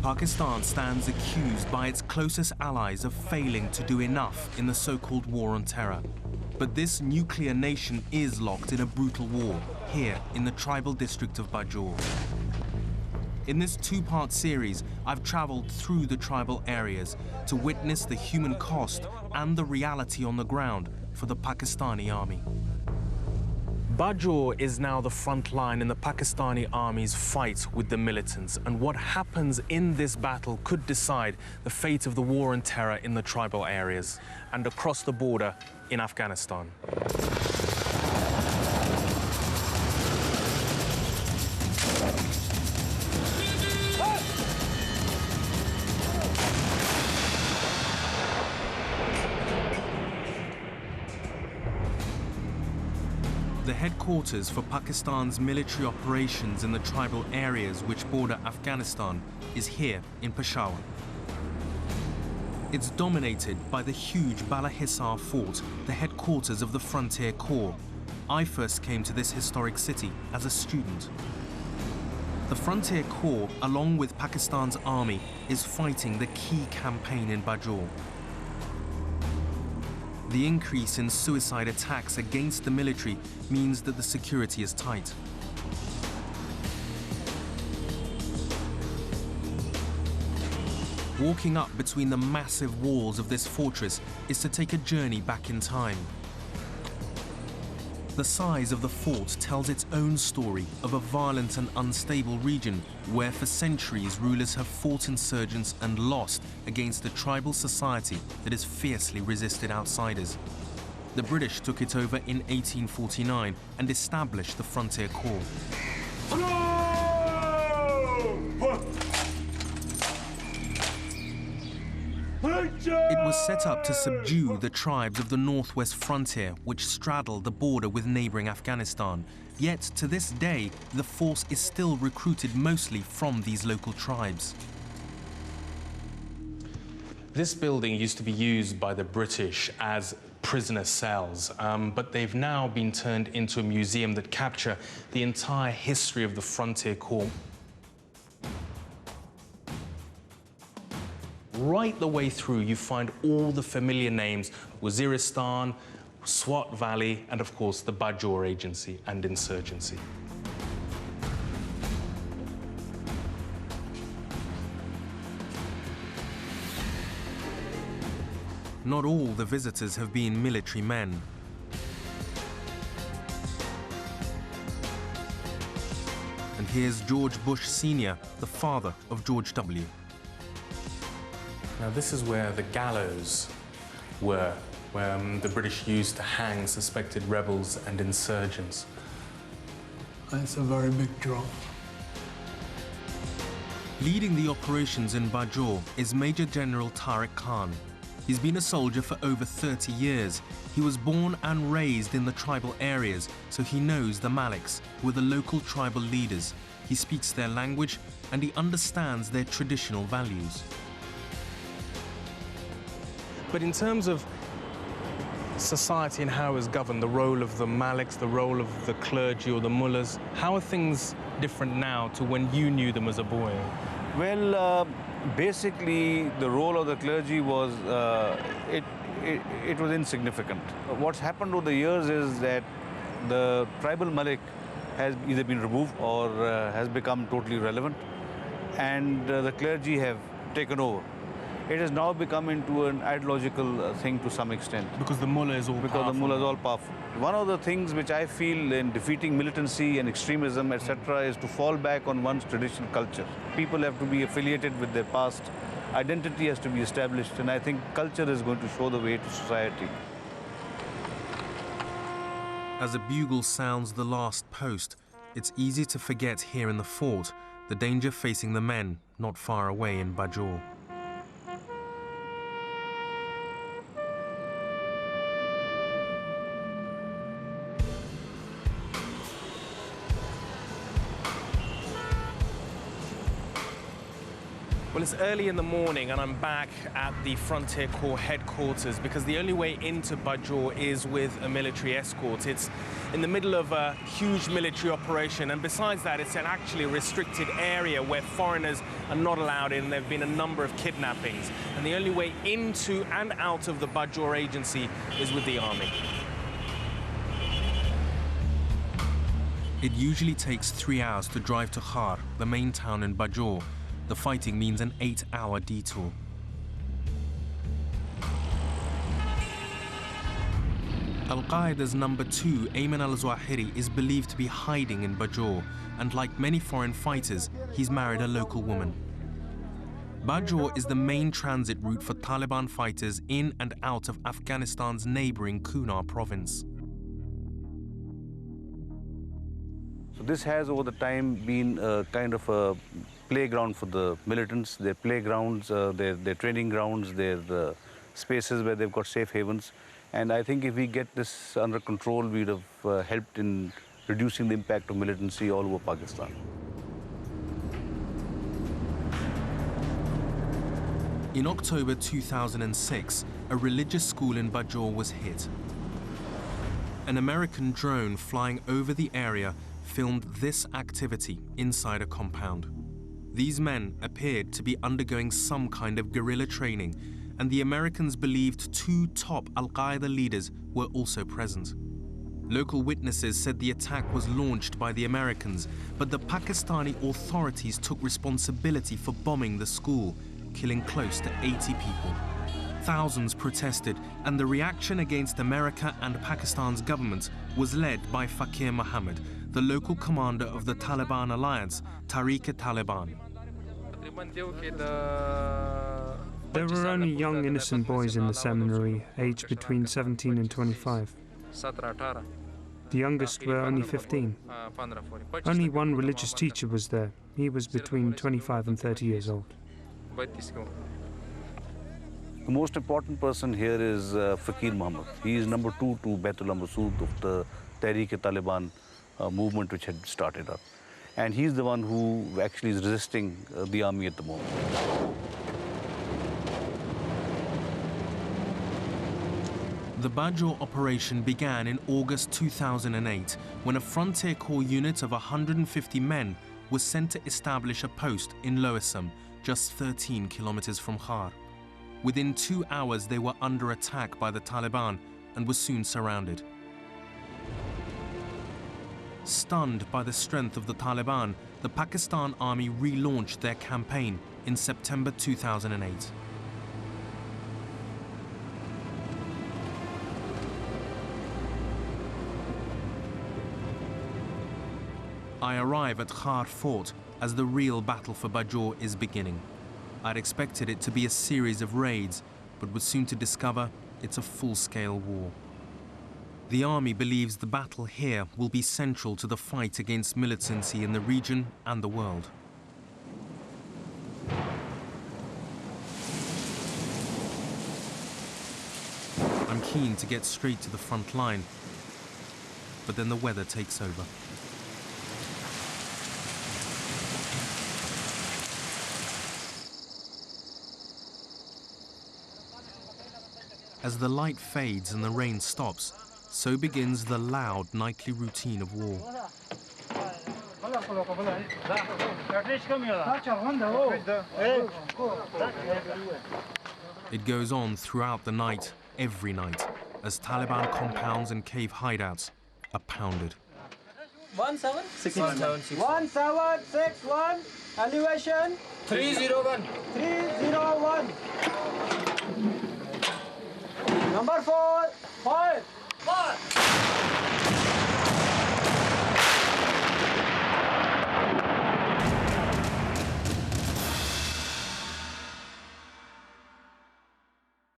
Pakistan stands accused by its closest allies of failing to do enough in the so-called war on terror. But this nuclear nation is locked in a brutal war here in the tribal district of Bajour. In this two-part series, I've traveled through the tribal areas to witness the human cost and the reality on the ground for the Pakistani army. Bajour is now the front line in the Pakistani army's fight with the militants, and what happens in this battle could decide the fate of the war on terror in the tribal areas and across the border in Afghanistan. The headquarters for Pakistan's military operations in the tribal areas which border Afghanistan is here in Peshawar. It's dominated by the huge Bala Hissar fort, the headquarters of the Frontier Corps. I first came to this historic city as a student. The Frontier Corps, along with Pakistan's army, is fighting the key campaign in Bajour. The increase in suicide attacks against the military means that the security is tight. Walking up between the massive walls of this fortress is to take a journey back in time. The size of the fort tells its own story of a violent and unstable region where for centuries rulers have fought insurgents and lost against a tribal society that has fiercely resisted outsiders. The British took it over in 1849 and established the Frontier Corps. It was set up to subdue the tribes of the northwest frontier, which straddle the border with neighboring Afghanistan. Yet, to this day, the force is still recruited mostly from these local tribes. This building used to be used by the British as prisoner cells, but they've now been turned into a museum that capture the entire history of the Frontier Corps. Right the way through, you find all the familiar names: Waziristan, Swat Valley, and of course the Bajour Agency and insurgency. Not all the visitors have been military men. And here's George Bush Sr., the father of George W. Now, this is where the gallows were, where the British used to hang suspected rebels and insurgents. It's a very big job. Leading the operations in Bajour is Major General Tariq Khan. He's been a soldier for over 30 years. He was born and raised in the tribal areas, so he knows the Maliks, who are the local tribal leaders. He speaks their language and he understands their traditional values. But in terms of society and how it's governed, the role of the Maliks, the role of the clergy or the mullahs, how are things different now to when you knew them as a boy? Well, basically, the role of the clergy was, it was insignificant. What's happened over the years is that the tribal Malik has either been removed or has become totally irrelevant, and the clergy have taken over. It has now become into an ideological thing to some extent. Because the mullah is all powerful. Because the mullah is all powerful. One of the things which I feel in defeating militancy and extremism, etc., is to fall back on one's traditional culture. People have to be affiliated with their past. Identity has to be established, and I think culture is going to show the way to society. As a bugle sounds the last post, it's easy to forget here in the fort the danger facing the men not far away in Bajour. Well, it's early in the morning and I'm back at the Frontier Corps headquarters because the only way into Bajor is with a military escort. It's in the middle of a huge military operation, and besides that, it's an actually restricted area where foreigners are not allowed in. There have been a number of kidnappings, and the only way into and out of the Bajor agency is with the army. It usually takes 3 hours to drive to Khar, the main town in Bajor. The fighting means an 8-hour detour. Al-Qaeda's number 2, Ayman al-Zawahiri, is believed to be hiding in Bajor, and like many foreign fighters, he's married a local woman. Bajor is the main transit route for Taliban fighters in and out of Afghanistan's neighboring Kunar province. So this has over the time been a kind of a playground for the militants, their playgrounds, their training grounds, their spaces where they've got safe havens. And I think if we get this under control, we'd have helped in reducing the impact of militancy all over Pakistan. In October 2006, a religious school in Bajor was hit. An American drone flying over the area filmed this activity inside a compound. These men appeared to be undergoing some kind of guerrilla training, and the Americans believed 2 top Al-Qaeda leaders were also present. Local witnesses said the attack was launched by the Americans, but the Pakistani authorities took responsibility for bombing the school, killing close to 80 people. Thousands protested, and the reaction against America and Pakistan's government was led by Fakir Muhammad, the local commander of the Taliban alliance, Tariq Taliban. There were only young, innocent boys in the seminary, aged between 17 and 25. The youngest were only 15. Only one religious teacher was there. He was between 25 and 30 years old. The most important person here is Fakir Muhammad. He is number 2 to Baitul Masood of the Tariq Taliban movement which had started up. And he's the one who actually is resisting the army at the moment. The Bajor operation began in August 2008 when a Frontier Corps unit of 150 men was sent to establish a post in Loisam, just 13 kilometers from Khar. Within 2 hours, they were under attack by the Taliban and were soon surrounded. Stunned by the strength of the Taliban, the Pakistan army relaunched their campaign in September 2008. I arrive at Khar Fort as the real battle for Bajor is beginning. I'd expected it to be a series of raids, but was soon to discover it's a full-scale war. The army believes the battle here will be central to the fight against militancy in the region and the world. I'm keen to get straight to the front line, but then the weather takes over. As the light fades and the rain stops, so begins the loud nightly routine of war. It goes on throughout the night, every night, as Taliban compounds and cave hideouts are pounded. 1761, elevation 301. 301. Number 4, fire.